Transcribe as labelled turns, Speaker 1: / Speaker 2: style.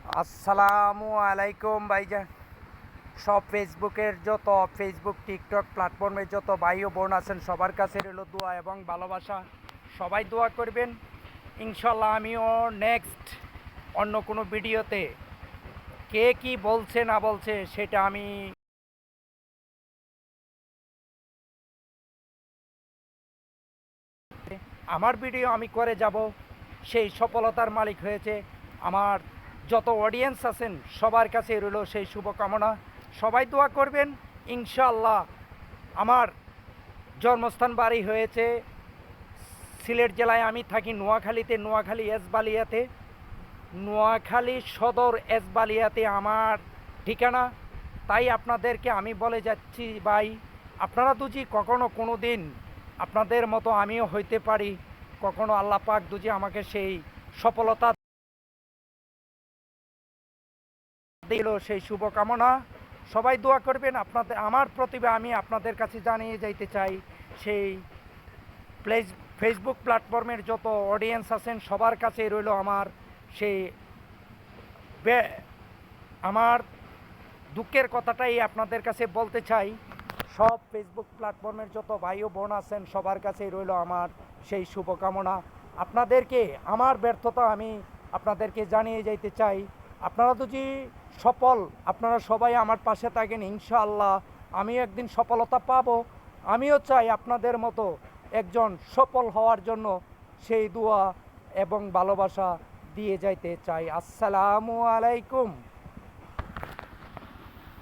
Speaker 1: আসসালামু আলাইকুম ভাইজান। সব ফেসবুক টিকটক প্ল্যাটফর্মে যত ভাই ও বোন আছেন সবার কাছে রইল দোয়া এবং ভালোবাসা। সবাই দোয়া করবেন। ইনশাল্লাহ আমিও নেক্সট অন্য কোনো ভিডিওতে কে কি বলছে না বলছে সেটা আমি আমার ভিডিও আমি করে যাব, সেই সফলতার মালিক হয়েছে আমার যত অডিয়েন্স আছেন সবার কাছে রইল সেই শুভকামনা। সবাই দোয়া করবেন। ইনশাআল্লাহ আমার জন্মস্থান বাড়ি হয়েছে সিলেট জেলায়, আমি থাকি নোয়াখালীতে, নোয়াখালী এসবালিয়াতে, নোয়াখালী সদর এসবালিয়াতে আমার ঠিকানা। তাই আপনাদেরকে আমি বলে যাচ্ছি ভাই, আপনারা যদি কখনো কোনো দিন আপনাদের মতো আমিও হইতে পারি, কখনো আল্লাহ পাক যদি আমাকে সেই সফলতা দিল, সেই শুভকামনা। সবাই দোয়া করবেন। আপনাদের আমার প্রতিভা আমি আপনাদের কাছে জানিয়ে যাইতে চাই। সেই প্লেস ফেসবুক প্ল্যাটফর্মের যত অডিয়েন্স আছেন সবার কাছে রইল আমার সেই আমার দুঃখের কথাটাই আপনাদের কাছে বলতে চাই। সব ফেসবুক প্ল্যাটফর্মের যত ভাই ও বোন আছেন সবার কাছেই রইল আমার সেই শুভকামনা। আপনাদেরকে আমার ব্যর্থতা আমি আপনাদেরকে জানিয়ে যাইতে চাই। আপনারা যদি সফল, আপনারা সবাই আমার পাশে থাকেন, ইনশাআল্লাহ আমি একদিন সফলতা পাবো। আমিও চাই আপনাদের মতো একজন সফল হওয়ার জন্য সেই দোয়া এবং ভালোবাসা দিয়ে যাইতে চাই। আসসালামু আলাইকুম।